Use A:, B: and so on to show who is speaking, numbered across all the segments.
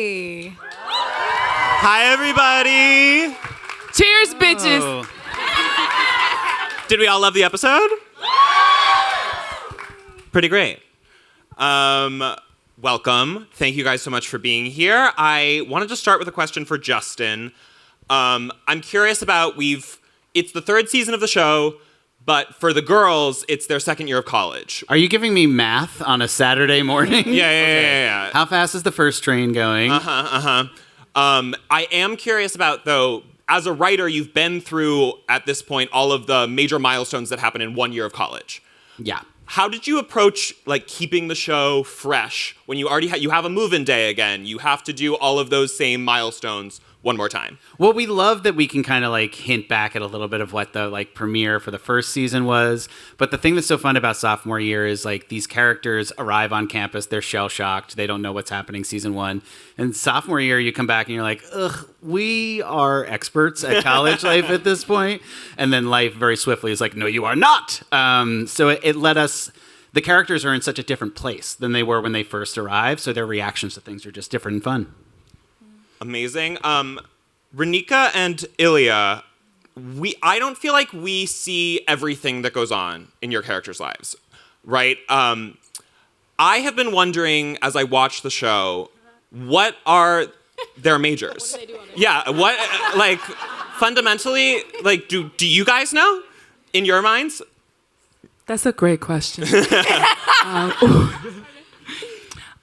A: Hey.
B: Hi, everybody.
C: Cheers, bitches.
B: Did we all love the episode? Pretty great. Welcome. Thank you guys so much for being here. I wanted to start with a question for Justin. I'm curious about it's the third season of the show, but for the girls, it's their second year of college.
D: Are you giving me math on a Saturday morning?
B: Yeah.
D: How fast is the first train going?
B: I am curious about, though, as a writer, you've been through, at this point, all of the major milestones that happen in 1 year of college.
D: Yeah.
B: How did you approach, keeping the show fresh when you already you have a move-in day again? You have to do all of those same milestones one more time.
D: Well, we love that we can kind of hint back at a little bit of what the premiere for the first season was. But the thing that's so fun about sophomore year is these characters arrive on campus, they're shell-shocked, they don't know what's happening season one. And sophomore year, you come back and you're like, ugh, we are experts at college life at this point. And then life very swiftly is like, no, you are not. So it let us... The characters are in such a different place than they were when they first arrived, so their reactions to things are just different and fun.
B: Amazing. Renika and Ilia, I don't feel like we see everything that goes on in your characters' lives, right? I have been wondering, as I watch the show, what are their majors?
A: What do they do on it?
B: Yeah, fundamentally, do you guys know, in your minds?
C: That's a great question.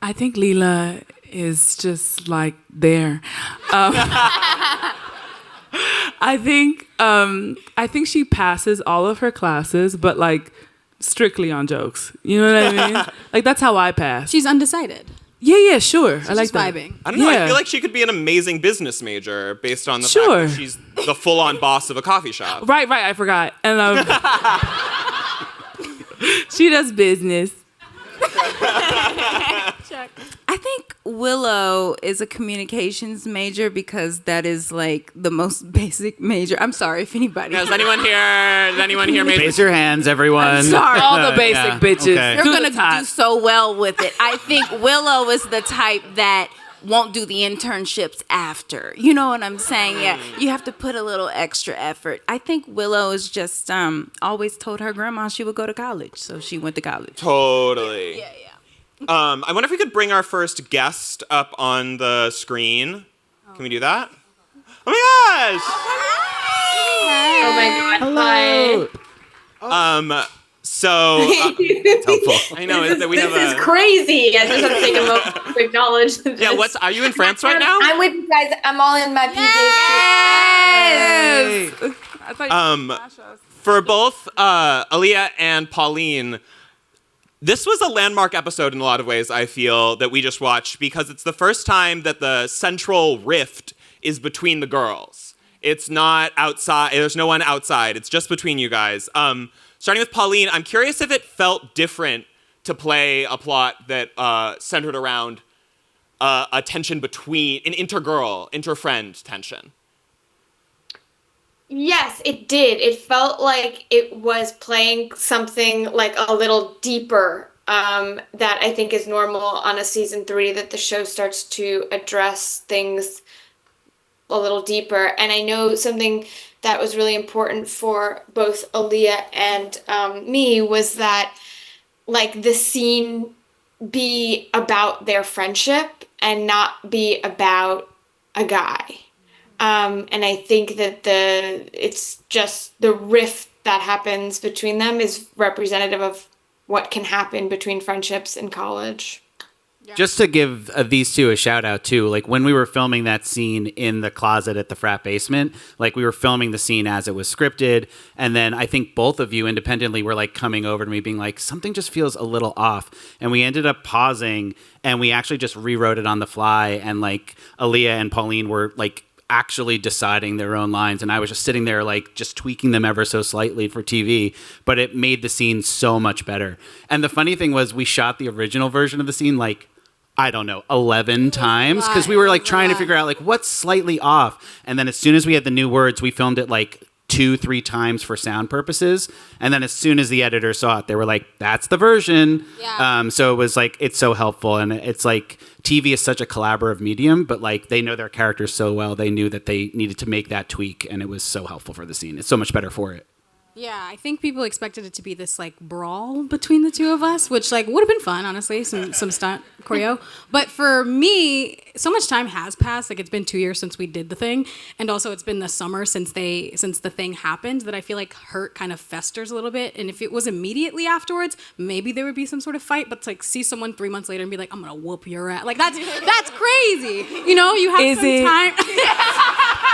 C: I think Leela is just there. I think she passes all of her classes, but strictly on jokes. You know what I mean? That's how I pass.
A: She's undecided.
C: Yeah, sure. I like
A: just
C: that.
A: vibing.
B: I don't know.
C: Yeah.
B: I feel like she could be an amazing business major based on the fact that she's the full-on boss of a coffee shop.
C: Right. I forgot. And she does business.
A: Check.
E: I think Willow is a communications major because that is the most basic major. I'm sorry if anybody.
B: Does anyone here maybe?
D: Raise your hands, everyone.
E: I'm sorry.
C: All the basic bitches.
D: Okay.
E: You're going to do so well with it. I think Willow is the type that won't do the internships after. You know what I'm saying? Yeah. You have to put a little extra effort. I think Willow is just always told her grandma she would go to college. So she went to college.
B: Totally.
E: Yeah.
B: I wonder if we could bring our first guest up on the screen. Can we do that? Oh my gosh!
F: Oh my god! Hi.
B: So it's helpful. I know that we
F: this
B: have
F: is crazy. I just have to take a moment to acknowledge this.
B: Yeah, are you in France right now?
F: I'm with you guys. I'm all in my PJs.
C: Yes! I thought you were
B: For both Alyah and Pauline, this was a landmark episode in a lot of ways, I feel, that we just watched because it's the first time that the central rift is between the girls. It's not outside. There's no one outside. It's just between you guys. Starting with Pauline, I'm curious if it felt different to play a plot that centered around a tension between an inter-friend tension.
F: Yes, it did. It felt like it was playing something a little deeper that I think is normal on a season 3, that the show starts to address things a little deeper. And I know something that was really important for both Alyah and me was that the scene be about their friendship and not be about a guy. And I think that it's just the rift that happens between them is representative of what can happen between friendships in college.
D: Yeah. Just to give these two a shout out too, when we were filming that scene in the closet at the frat basement, we were filming the scene as it was scripted. And then I think both of you independently were coming over to me being something just feels a little off. And we ended up pausing and we actually just rewrote it on the fly. And Alyah and Pauline were actually deciding their own lines, and I was just sitting there just tweaking them ever so slightly for TV, but it made the scene so much better. And the funny thing was we shot the original version of the scene I don't know, 11 times because we were trying to figure out what's slightly off. And then as soon as we had the new words, we filmed it 2-3 times for sound purposes. And then as soon as the editor saw it, they were like, that's the version.
E: Yeah.
D: So it was like, it's so helpful. And it's like, TV is such a collaborative medium, but like they know their characters so well, they knew that they needed to make that tweak, and it was so helpful for the scene. It's so much better for it.
A: Yeah, I think people expected it to be this like brawl between the two of us, which like would have been fun, honestly, some stunt choreo. But for me, so much time has passed. Like it's been 2 years since we did the thing, and also it's been the summer since the thing happened, that I feel like hurt kind of festers a little bit. And if it was immediately afterwards, maybe there would be some sort of fight. But to like see someone 3 months later and be like, I'm gonna whoop your ass, like that's crazy. You know, you have time.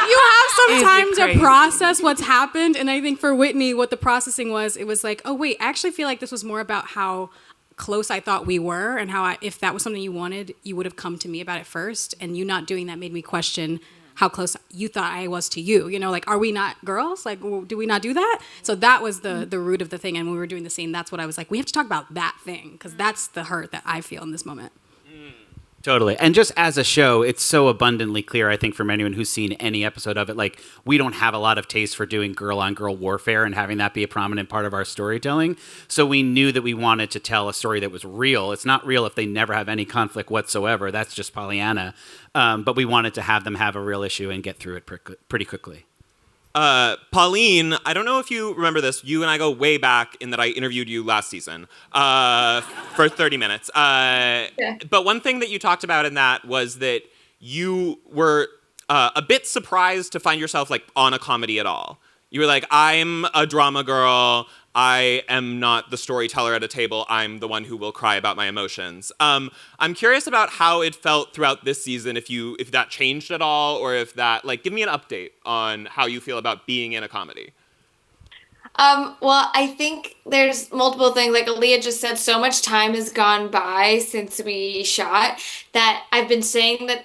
A: You have some time to process what's happened. And I think for Whitney, what the processing was, it was like, oh wait, I actually feel like this was more about how close I thought we were, and how if that was something you wanted, you would have come to me about it first. And you not doing that made me question how close you thought I was to you. You know, like, are we not girls? Like, do we not do that? So that was the root of the thing. And when we were doing the scene, that's what I was like, we have to talk about that thing, because that's the hurt that I feel in this moment.
D: Totally. And just as a show, it's so abundantly clear, I think, from anyone who's seen any episode of it, like, we don't have a lot of taste for doing girl-on-girl warfare and having that be a prominent part of our storytelling. So we knew that we wanted to tell a story that was real. It's not real if they never have any conflict whatsoever. That's just Pollyanna. But we wanted to have them have a real issue and get through it pretty quickly.
B: Pauline, I don't know if you remember this. You and I go way back in that I interviewed you last season for 30 minutes. But one thing that you talked about in that was that you were a bit surprised to find yourself like on a comedy at all. You were like, I'm a drama girl. I am not the storyteller at a table. I'm the one who will cry about my emotions. I'm curious about how it felt throughout this season, if that changed at all, or if that, like, give me an update on how you feel about being in a comedy.
F: Well, I think there's multiple things. Like Alyah just said, so much time has gone by since we shot that I've been saying that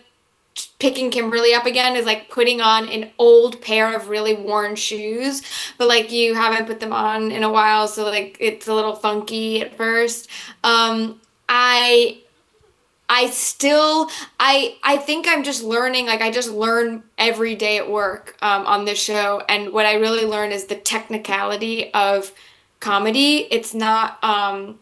F: picking Kimberly up again is like putting on an old pair of really worn shoes, but like you haven't put them on in a while, so like it's a little funky at first. I think I'm just learning. Like I just learn every day at work on this show, and what I really learn is the technicality of comedy. It's not. I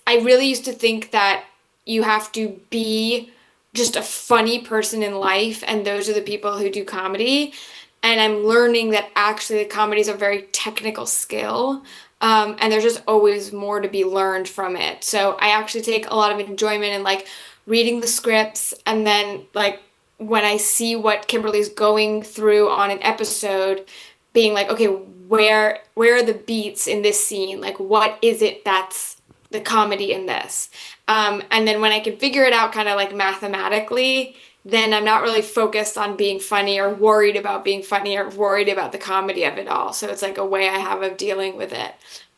F: really used to think that you have to be just a funny person in life, and those are the people who do comedy. And I'm learning that actually comedy is a very technical skill, and there's just always more to be learned from it. So I actually take a lot of enjoyment in like reading the scripts, and then like when I see what Kimberly's going through on an episode, being like, okay, where are the beats in this scene? Like, what is it that's the comedy in this? And then when I can figure it out kind of like mathematically, then I'm not really focused on being funny or worried about being funny or worried about the comedy of it all. So it's like a way I have of dealing with it.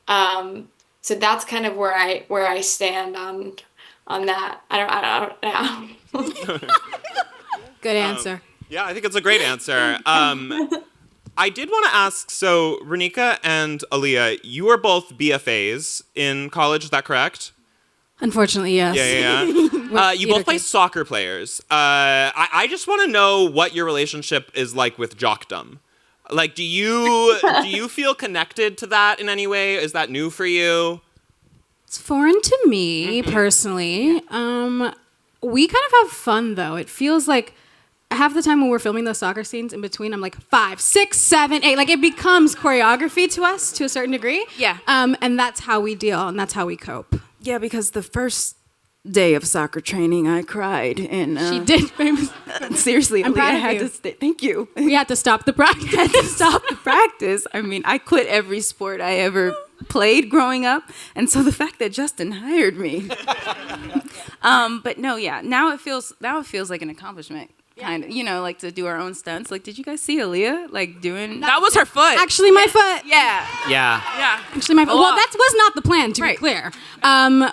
F: So that's kind of where I stand on that. I don't know.
A: Good answer.
B: Yeah, I think it's a great answer. I did want to ask, so Renika and Alyah, you are both BFAs in college, is that correct?
A: Unfortunately, yes.
B: Yeah. You both play soccer players. I just want to know what your relationship is like with jockdom. Like, do you feel connected to that in any way? Is that new for you?
A: It's foreign to me, personally. We kind of have fun, though. It feels like half the time when we're filming those soccer scenes, in between, I'm like 5, 6, 7, 8. Like, it becomes choreography to us to a certain degree.
G: Yeah.
A: And that's how we deal, and that's how we cope.
G: Yeah, because the first day of soccer training, I cried, and
A: She did.
G: seriously,
A: I'm proud
G: I
A: of
G: had
A: you.
G: to stay. Thank you.
A: We had to stop the practice.
G: I had to stop the practice. I mean, I quit every sport I ever played growing up, and so the fact that Justin hired me. But no, yeah. Now it feels like an accomplishment. Kind of, like to do our own stunts. Like, did you guys see Alyah like doing?
H: That was her foot.
A: Actually, my foot.
G: Yeah.
D: Yeah.
A: Actually, my foot. Well, that was not the plan, to be
G: Right.
A: clear.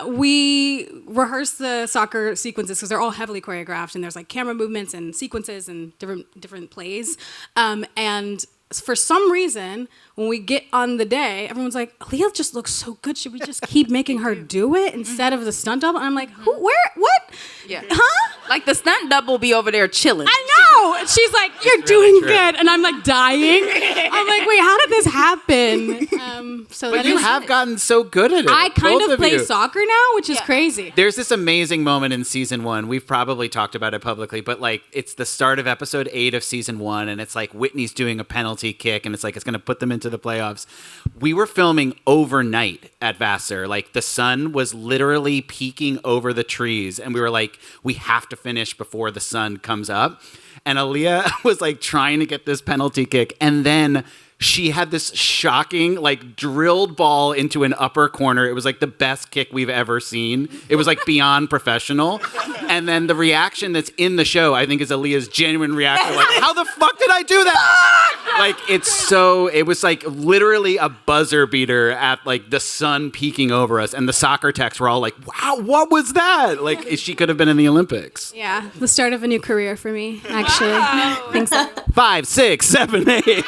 A: We rehearsed the soccer sequences because they're all heavily choreographed, and there's like camera movements and sequences and different plays. And for some reason, when we get on the day, everyone's like, Alyah just looks so good. Should we just keep making her do it instead of the stunt double? And I'm like, who? Where? What?
G: Yeah.
A: Huh?
G: Like the stunt double be over there chilling.
A: I know. And she's like, "You're doing good," and I'm like dying. I'm like, "Wait, how did this happen?"
D: But you have gotten so good at it.
A: I kind
D: both
A: of play
D: you.
A: soccer now, which is crazy.
D: There's this amazing moment in season 1. We've probably talked about it publicly, but like it's the start of episode 8 of season 1, and it's like Whitney's doing a penalty kick, and it's like it's going to put them into the playoffs. We were filming overnight at Vassar. Like the sun was literally peeking over the trees, and we were like, we have to finish before the sun comes up. And Alyah was like trying to get this penalty kick, and then she had this shocking, like, drilled ball into an upper corner. It was like the best kick we've ever seen. It was like beyond professional. And then the reaction that's in the show, I think, is Aaliyah's genuine reaction. Like, how the fuck did I do that? Like, it was like literally a buzzer beater at like the sun peeking over us. And the soccer techs were all like, wow, what was that? Like, she could have been in the Olympics.
A: Yeah, the start of a new career for me, actually. I think so.
D: 5, 6, 7, 8.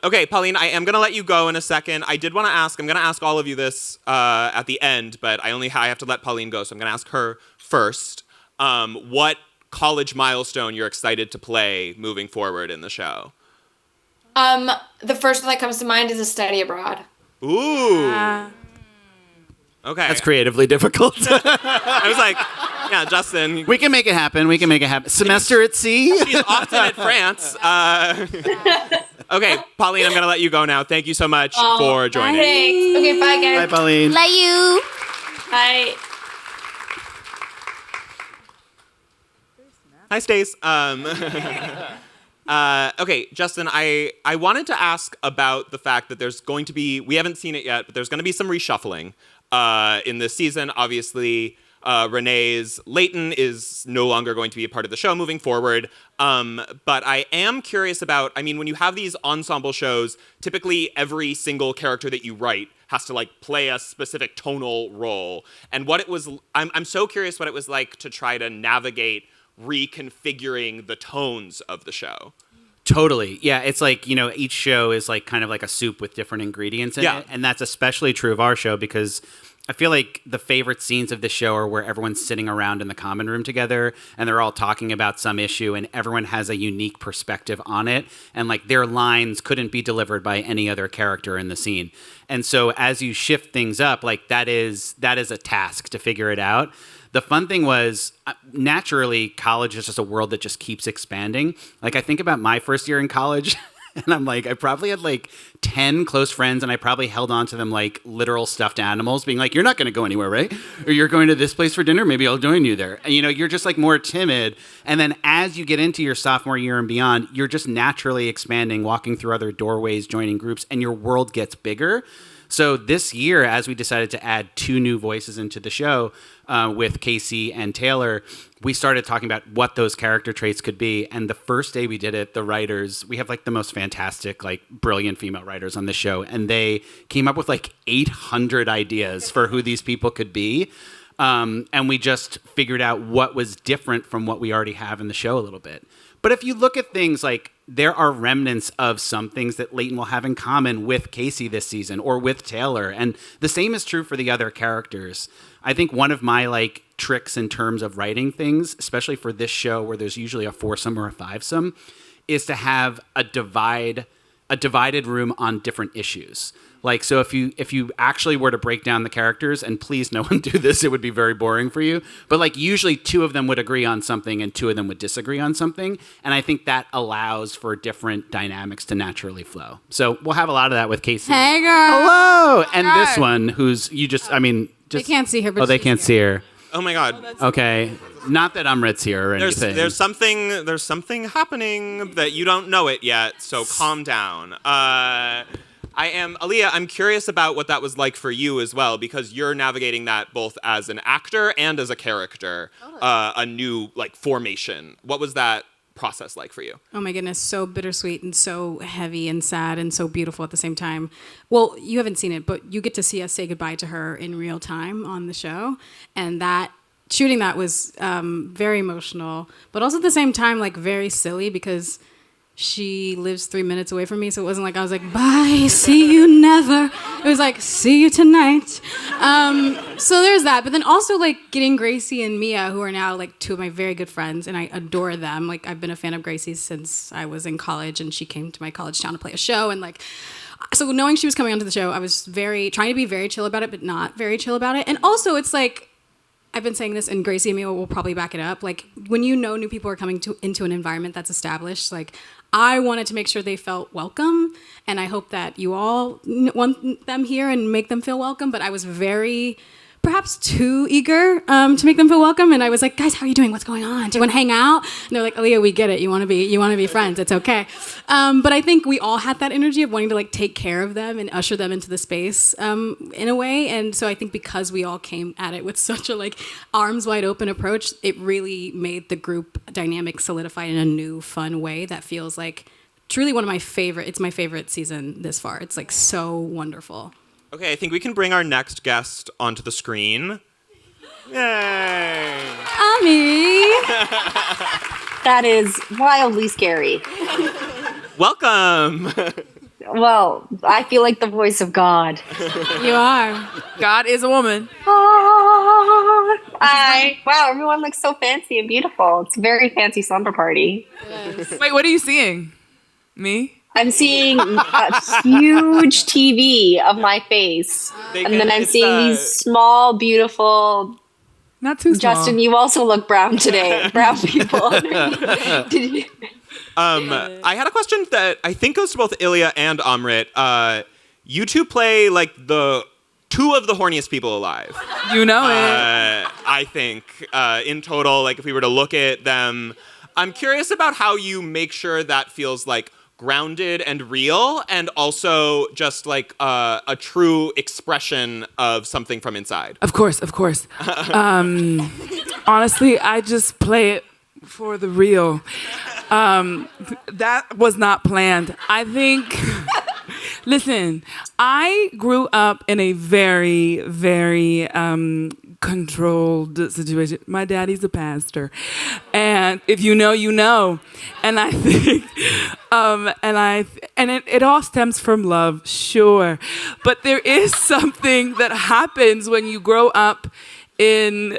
B: Okay, Pauline, I am going to let you go in a second. I did want to ask, I'm going to ask all of you this at the end, but I have to let Pauline go, so I'm going to ask her first. What college milestone you're excited to play moving forward in the show?
F: The first one that comes to mind is a study abroad.
B: Ooh. Okay.
D: That's creatively difficult.
B: I was like, yeah, Justin.
D: We can make it happen. Semester at sea?
B: She's often at France. Okay, Pauline, I'm going to let you go now. Thank you so much for joining.
F: Thanks. Okay, bye, guys.
D: Bye, Pauline.
E: Love you.
F: Bye.
B: Hi, Stace. Okay, Justin, I wanted to ask about the fact that there's going to be, we haven't seen it yet, but there's going to be some reshuffling in this season. Obviously, Renee's Leighton is no longer going to be a part of the show moving forward. But I am curious about, I mean, when you have these ensemble shows, typically every single character that you write has to like play a specific tonal role. And what it was, I'm so curious what it was like to try to navigate reconfiguring the tones of the show.
D: Totally. Yeah, it's like, each show is like kind of like a soup with different ingredients in it. And that's especially true of our show because I feel like the favorite scenes of the show are where everyone's sitting around in the common room together and they're all talking about some issue and everyone has a unique perspective on it. And like their lines couldn't be delivered by any other character in the scene. And so as you shift things up, like that is a task to figure it out. The fun thing was, naturally, college is just a world that just keeps expanding. Like, I think about my first year in college, and I'm like, I probably had like 10 close friends, and I probably held on to them like literal stuffed animals, being like, you're not going to go anywhere, right? Or you're going to this place for dinner, maybe I'll join you there. And, you're just like more timid. And then as you get into your sophomore year and beyond, you're just naturally expanding, walking through other doorways, joining groups, and your world gets bigger. So this year, as we decided to add 2 new voices into the show with Casey and Taylor, we started talking about what those character traits could be. And the first day we did it, the writers, we have like the most fantastic, like brilliant female writers on the show. And they came up with like 800 ideas for who these people could be. And we just figured out what was different from what we already have in the show a little bit. But if you look at things like there are remnants of some things that Leighton will have in common with Casey this season or with Taylor. And the same is true for the other characters. I think one of my like tricks in terms of writing things, especially for this show where there's usually a foursome or a fivesome, is to have a divided room on different issues. Like, so if you actually were to break down the characters, and please no one do this, it would be very boring for you, but like usually 2 of them would agree on something and 2 of them would disagree on something. And I think that allows for different dynamics to naturally flow. So we'll have a lot of that with Casey.
A: Hey, girl.
D: Hello. And this one who's,
A: They can't see her, but
D: they can't see her.
B: Oh my God.
D: Okay. Not that Amrit's here or anything.
B: There's something happening that you don't know it yet, so calm down. Alyah, I'm curious about what that was like for you as well, because you're navigating that both as an actor and as a character, a new like formation. What was that process like for you?
A: Oh my goodness, so bittersweet and so heavy and sad and so beautiful at the same time. Well, you haven't seen it, but you get to see us say goodbye to her in real time on the show, and shooting that was very emotional, but also at the same time like very silly because she lives 3 minutes away from me, so it wasn't like I was like, bye, see you never. It was like, see you tonight. So there's that, but then also like getting Gracie and Mia, who are now like two of my very good friends, and I adore them. Like I've been a fan of Gracie's since I was in college, and she came to my college town to play a show, and like, so knowing she was coming onto the show, I was trying to be very chill about it, but not very chill about it. And also, it's like, I've been saying this, and Gracie and Mia will probably back it up. Like when you know new people are coming into an environment that's established, like I wanted to make sure they felt welcome, and I hope that you all want them here and make them feel welcome. But I was very, perhaps too eager to make them feel welcome, and I was like, guys, how are you doing? What's going on? Do you want to hang out? And they're like, Alyah, we get it. You want to be friends. It's okay. But I think we all had that energy of wanting to like take care of them and usher them into the space in a way. And so I think because we all came at it with such a like arms wide open approach, it really made the group dynamic solidify in a new, fun way that feels like truly one of my favorite. It's my favorite season this far. It's like so wonderful.
B: Okay, I think we can bring our next guest onto the screen. Yay!
A: Ami!
H: That is wildly scary.
B: Welcome!
H: Well, I feel like the voice of God.
A: You are.
C: God is a woman.
H: Wow, everyone looks so fancy and beautiful. It's a very fancy slumber party.
A: Yes.
C: Wait, what are you seeing? Me?
H: I'm seeing a huge TV of my face. And then I'm seeing these small, beautiful...
C: Not too small.
H: Justin, you also look brown today. Brown people. Did you...
B: I had a question that I think goes to both Ilia and Amrit. You two play like the two of the horniest people alive.
C: You know it.
B: I think in total, like if we were to look at them, I'm curious about how you make sure that feels like grounded and real, and also just like a true expression of something from inside.
C: Of course. Honestly, I just play it for the real. That was not planned. I think, listen, I grew up in a very, very controlled situation. My daddy's a pastor. And if you know, you know. And I think, it all stems from love, sure. But there is something that happens when you grow up in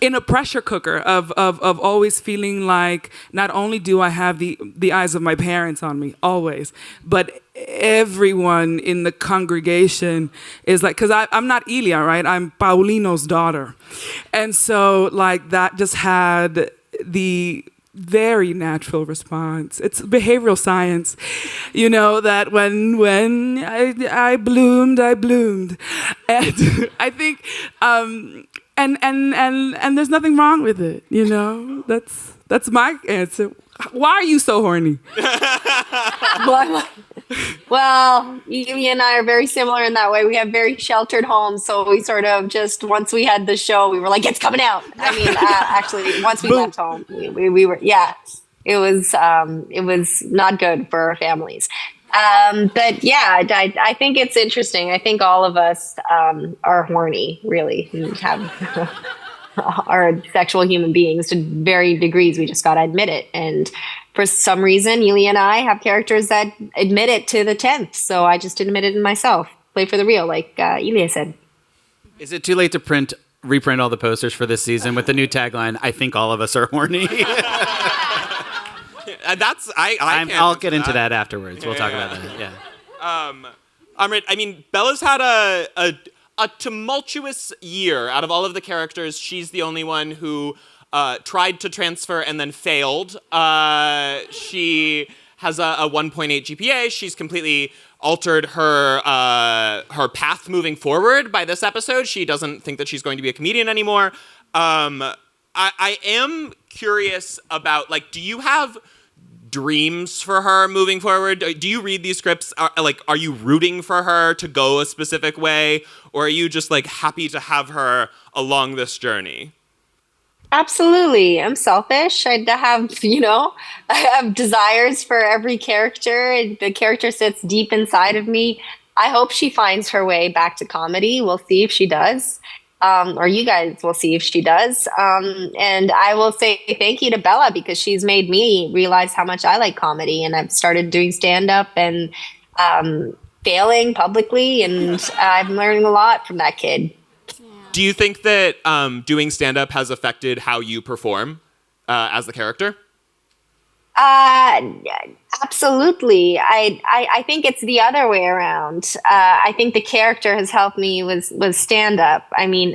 C: a pressure cooker of always feeling like not only do I have the eyes of my parents on me, always, but everyone in the congregation is like, because I'm not Ilia, right? I'm Paulino's daughter. And so like that just had the very natural response. It's behavioral science, you know, that when I bloomed. And I think, and there's nothing wrong with it, you know? That's my answer. Why are you so horny?
H: Well, Ilia and I are very similar in that way. We have very sheltered homes, so we sort of just, once we had the show, we were like, it's coming out. I mean, actually, once we left home, we were, yeah, it was not good for our families. But yeah, I think it's interesting. I think all of us are horny, really, and are sexual human beings to varying degrees. We just got to admit it. And for some reason, Ilia and I have characters that admit it to the 10th. So I just admit it in myself. Play for the real, like Ilia said.
D: Is it too late to reprint all the posters for this season with the new tagline, I think all of us are horny? I'll get into that afterwards. We'll talk about that. Yeah.
B: Amrit, I mean, Bella's had a tumultuous year. Out of all of the characters, she's the only one who tried to transfer and then failed. She has a 1.8 GPA. She's completely altered her path moving forward by this episode. She doesn't think that she's going to be a comedian anymore. I am curious about, like, do you have dreams for her moving forward? Do you read these scripts? Are you rooting for her to go a specific way? Or are you just like happy to have her along this journey?
H: Absolutely. I'm selfish. I have desires for every character. And the character sits deep inside of me. I hope she finds her way back to comedy. We'll see if she does. Or you guys will see if she does. And I will say thank you to Bella because she's made me realize how much I like comedy. And I've started doing stand-up and failing publicly. And I'm learning a lot from that kid.
B: Do you think that doing stand-up has affected how you perform as the character?
H: Absolutely. I think it's the other way around. I think the character has helped me with stand up. I mean,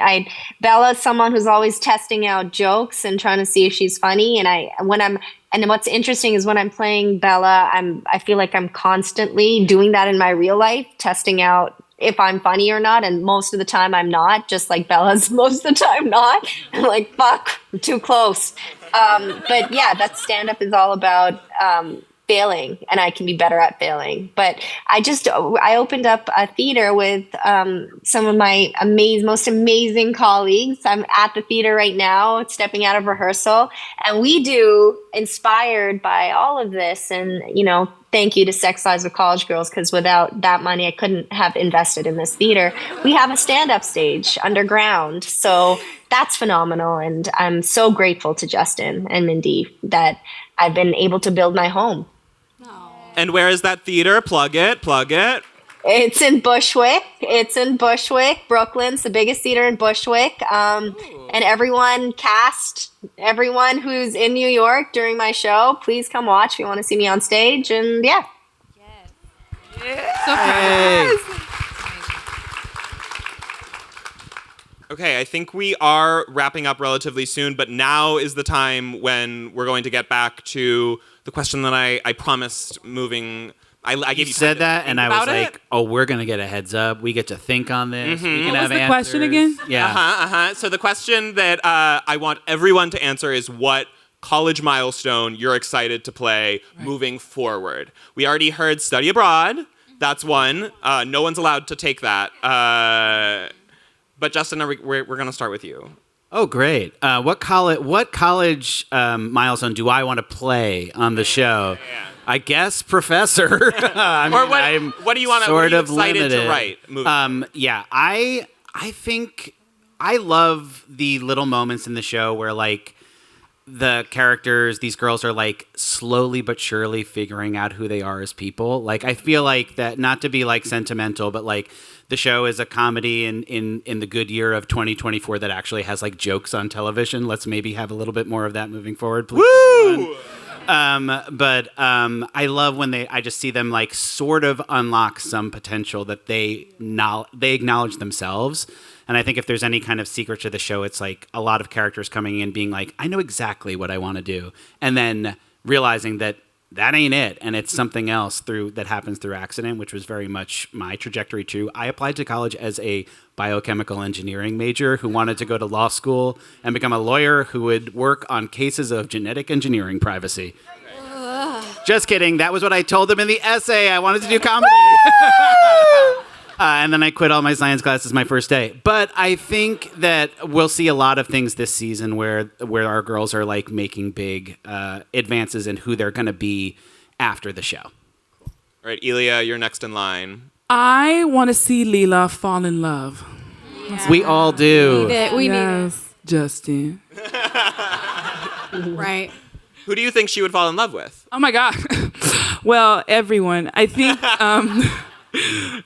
H: Bella's someone who's always testing out jokes and trying to see if she's funny. And what's interesting is when I'm playing Bella, I feel like I'm constantly doing that in my real life, testing out if I'm funny or not. And most of the time I'm not, just like Bella's most of the time not. I'm like, fuck, I'm too close. But yeah, that stand-up is all about failing, and I can be better at failing. But I opened up a theater with some of my most amazing colleagues. I'm at the theater right now, stepping out of rehearsal, and we do, inspired by all of this, and thank you to Sex Lives of College Girls, because without that money, I couldn't have invested in this theater. We have a stand-up stage underground. So that's phenomenal. And I'm so grateful to Justin and Mindy that I've been able to build my home.
B: And where is that theater? Plug it.
H: It's in Bushwick. Brooklyn's the biggest theater in Bushwick. And everyone who's in New York during my show, please come watch if you want to see me on stage. And yeah.
A: So proud.
B: Okay, I think we are wrapping up relatively soon, but now is the time when we're going to get back to the question that I promised moving. I gave you
D: said that, and I was like,
B: it.
D: "Oh, we're gonna get a heads up. We get to think on this. We can
C: What
D: have
C: was the
D: answers."
C: question again?
D: Yeah.
B: So the question that I want everyone to answer is what college milestone you're excited to play moving forward. We already heard study abroad. That's one. No one's allowed to take that. But Justin, we're going to start with you.
D: Oh, great. What college milestone do I want to play on the show?
B: Yeah.
D: I guess professor.
B: What do you want to? What are you excited to write?
D: Yeah, I think I love the little moments in the show where like the characters, these girls are like slowly but surely figuring out who they are as people. Like I feel like that, not to be like sentimental, but like the show is a comedy in the good year of 2024 that actually has like jokes on television. Let's maybe have a little bit more of that moving forward, please.
B: Woo!
D: I love when I just see them like sort of unlock some potential that they acknowledge themselves. And I think if there's any kind of secret to the show, it's like a lot of characters coming in being like, I know exactly what I want to do. And then realizing that ain't it. And it's something else that happens through accident, which was very much my trajectory too. I applied to college as a biochemical engineering major who wanted to go to law school and become a lawyer who would work on cases of genetic engineering privacy. Just kidding. That was what I told them in the essay. I wanted to do comedy. And then I quit all my science classes my first day. But I think that we'll see a lot of things this season where our girls are like making big advances in who they're going to be after the show.
B: All right, Ilia, you're next in line.
C: I want to see Leela fall in love.
D: Yeah. We all do.
A: We need it.
C: Justin.
A: Right.
B: Who do you think she would fall in love with?
C: Oh my God. Well, everyone. I think.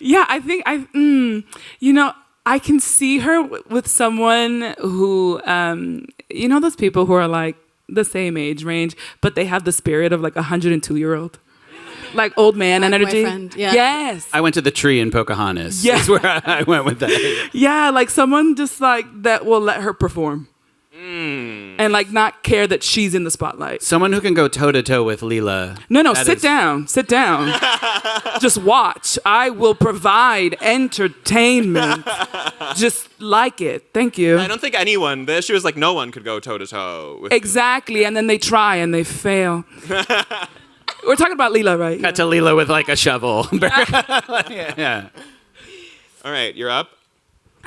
C: Yeah, I think I can see her with someone who, those people who are like the same age range, but they have the spirit of like 102-year-old. Like old man
A: like
C: energy.
A: My friend. Yeah.
C: Yes.
D: I went to the tree in Pocahontas.
C: Yeah.
D: That's where I went with that.
C: Yeah, like someone just like that will let her perform. And like not care that she's in the spotlight.
D: Someone who can go toe to toe with Leela.
C: No, sit down. Just watch. I will provide entertainment. Just like it. Thank you.
B: I don't think anyone. The issue is like no one could go toe to toe with.
C: Exactly, and then they try and they fail. We're talking about Leela, right?
D: Cut to Leela with like a shovel. Yeah.
B: All right, you're up.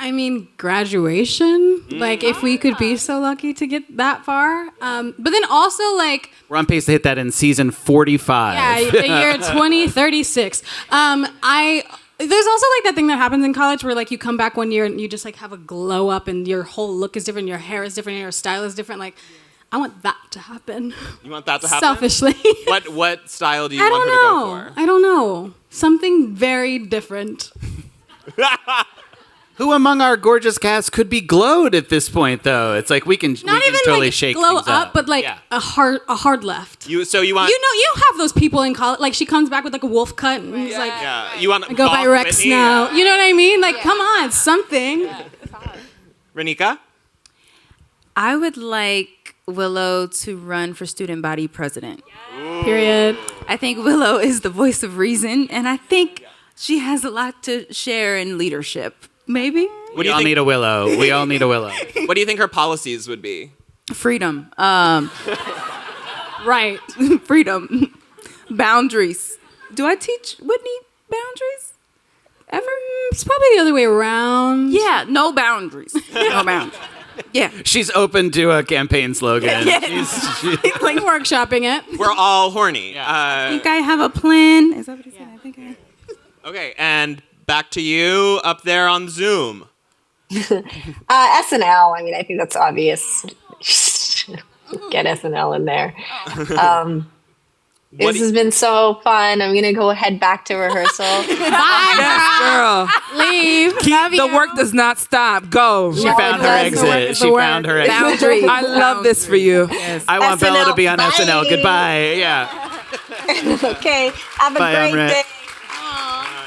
A: I mean, graduation. Like, if we could be so lucky to get that far. But then also, like...
D: We're on pace to hit that in season 45.
A: Yeah, the year 2036. There's also, like, that thing that happens in college where, like, you come back one year and you just, like, have a glow up and your whole look is different, your hair is different, and your style is different. Like, I want that to happen.
B: You want that to happen?
A: Selfishly.
B: What style do you want her to go for?
A: I don't know. Something very different.
D: Who among our gorgeous cast could be glowed at this point, though? It's like we can
A: Not even
D: totally
A: like
D: shake
A: glow
D: things
A: up, but like
D: Yeah.
A: a hard left.
B: You want
A: You have those people in college. Like she comes back with like a wolf cut, and he's like,
B: you want
A: I go by
B: Goth
A: Rex
B: Whitney?
A: now. You know what I mean? Like, come on, something.
B: Renika?
G: I would like Willow to run for student body president.
A: Period.
G: I think Willow is the voice of reason, and I think she has a lot to share in leadership. Maybe
B: What do
D: We
B: you
D: all
B: think?
D: need a Willow. We all need a Willow.
B: What do you think her policies would be?
G: freedom,
A: Right.
G: freedom, boundaries. Do I teach Whitney boundaries ever?
A: It's probably the other way around.
G: Yeah, no boundaries. No boundaries. Yeah.
D: She's open to a campaign slogan.
G: Yeah.
A: Like workshopping it.
B: We're all horny.
G: I think I have a plan. Is that what he said? I think I.
B: Okay, and back to you up there on Zoom.
H: SNL. I mean, I think that's obvious. Get SNL in there.
B: What
H: This
B: do you-
H: has been so fun. I'm gonna go head back to rehearsal.
A: Bye,
C: Girl,
A: leave.
C: the work does not stop. Go.
D: She found her exit. She found her exit.
G: Boundaries.
C: I love this for you.
D: I want Bella to be on
H: SNL.
D: SNL.
H: Bye.
D: Goodbye. Yeah.
H: Okay, have a
D: Bye,
H: great
D: Amrit.
H: day.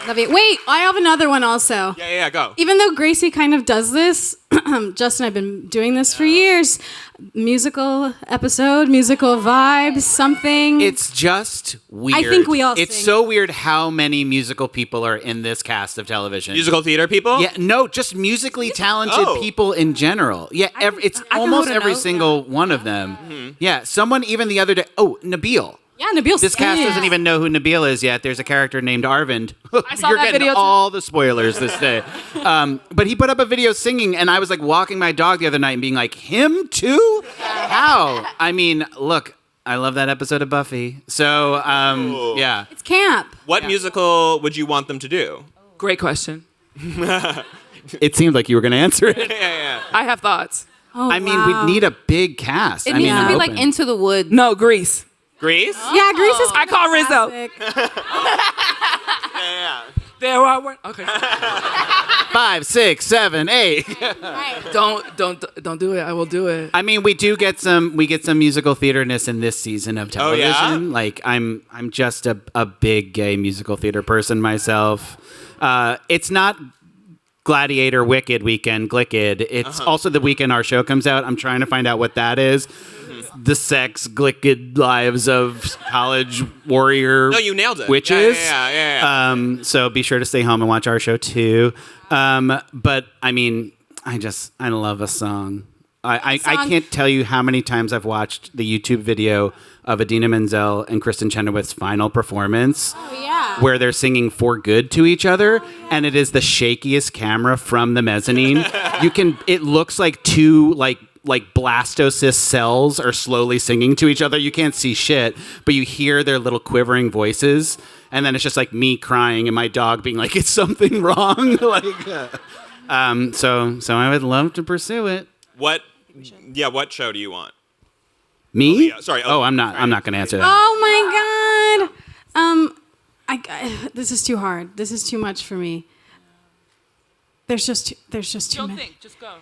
A: Love it. Wait, I have another one also.
B: Yeah, go.
A: Even though Gracie kind of does this, Justin, I've been doing this for years. Musical episode, musical vibes, something.
D: It's just weird.
A: think we all
D: It's
A: sing.
D: so weird how many musical people are in this cast of television.
B: Musical theater people?
D: Yeah, no, just musically talented
B: Oh.
D: people in general. Yeah, it's
G: I can
D: almost
G: hold a
D: every
G: note.
D: single one of them. Yeah, someone even the other day. Oh, Nabil.
A: yeah, Nabil.
D: This cast doesn't even know who Nabil is yet. There's a character named Arvind.
C: I saw
D: You're
C: that
D: getting
C: video too.
D: all the spoilers this day. But he put up a video singing, and I was like walking my dog the other night and being like, him too? How? I mean, look, I love that episode of Buffy. So, yeah.
A: It's camp.
B: What musical would you want them to do?
C: Great question.
D: It seemed like you were going to answer it.
C: I have thoughts.
A: Oh,
D: I mean,
A: wow.
D: we'd need a big cast.
G: It
D: I mean,
G: needs to be
D: I'm
G: like
D: open.
G: Into the Woods.
C: No, Grease.
B: Grease?
A: Yeah, Grease is.
C: I call Rizzo.
A: classic.
C: There I went. Okay.
D: 5, 6, 7, 8.
C: don't do it. I will do it.
D: I mean, we get some musical theaterness in this season of television.
B: yeah?
D: Like I'm just a big gay musical theater person myself. It's not Gladiator, Wicked Weekend, Glicked. It's also the weekend our show comes out. I'm trying to find out what that is. The sex Glicked lives of college warrior
B: No, you nailed it.
D: witches.
B: Yeah.
D: So be sure to stay home and watch our show too. But I mean, I love a song. I can't tell you how many times I've watched the YouTube video of Idina Menzel and Kristen Chenoweth's final performance, where they're singing "For Good" to each other, and it is the shakiest camera from the mezzanine. It looks like two like blastocyst cells are slowly singing to each other. You can't see shit, but you hear their little quivering voices, and then it's just like me crying and my dog being like, "It's something wrong." So I would love to pursue it.
B: What show do you want?
D: Me?
B: yeah, sorry.
D: Oh, I'm not going to answer that.
A: Oh my god. This is too hard. This is too much for me. There's just too many.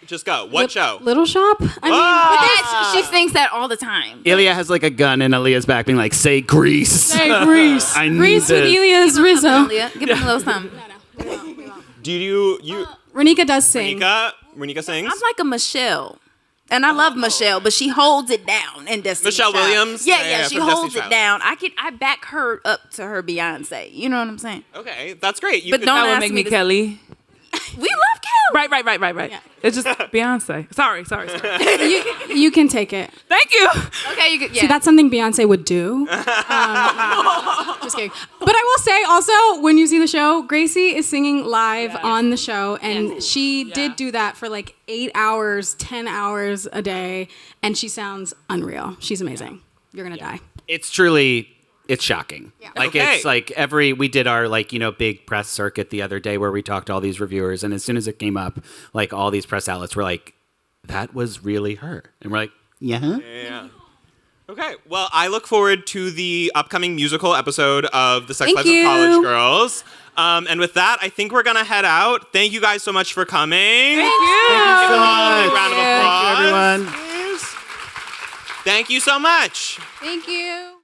B: Just go. What show?
A: Little Shop? I
G: She thinks that all the time.
D: Ilia has like a gun in Aaliyah's back being like, "Say Grease."
A: mean, hey, Grease.
D: I need
A: Grease with
D: this.
A: Ilia's Rizzo.
G: Leah, give him a little thumb.
B: Do you
A: Renika does sing.
B: Renika sings?
G: I'm like a Michelle. And I love Michelle, but she holds it down in Destiny's
B: Michelle
G: Child.
B: Williams?
G: Yeah,
B: Yeah,
G: she
B: from
G: holds
B: Destiny's
G: it
B: Child.
G: down. I back her up to her Beyonce. You know what I'm saying?
B: Okay, that's great.
G: But don't
C: That would
G: ask
C: make
G: me
C: me
G: to-
C: Kelly.
G: We love Kelly.
C: Right. It's just Beyonce. Sorry.
A: You can take it.
C: Thank you.
G: Okay, you could. Yeah.
A: See, that's something Beyonce would do. Just kidding. But I will say also, when you see the show, Gracie is singing live on the show, and she did do that for like 8 hours, 10 hours a day, and she sounds unreal. She's amazing. You're gonna die.
D: It's truly, it's shocking. Like
B: Okay.
D: it's like we did our big press circuit the other day where we talked to all these reviewers, and as soon as it came up, like all these press outlets were like, "That was really her," and we're like, "Yeah."
B: Yeah. Okay, well, I look forward to the upcoming musical episode of The Sex
A: Thank
B: Lives
A: you.
B: of College Girls. And with that, I think we're going to head out. Thank you guys so much for coming.
C: Thank you.
D: Thank you so much.
B: A round of
D: Thank you,
B: applause.
D: everyone.
B: Thank you so much.
A: Thank you.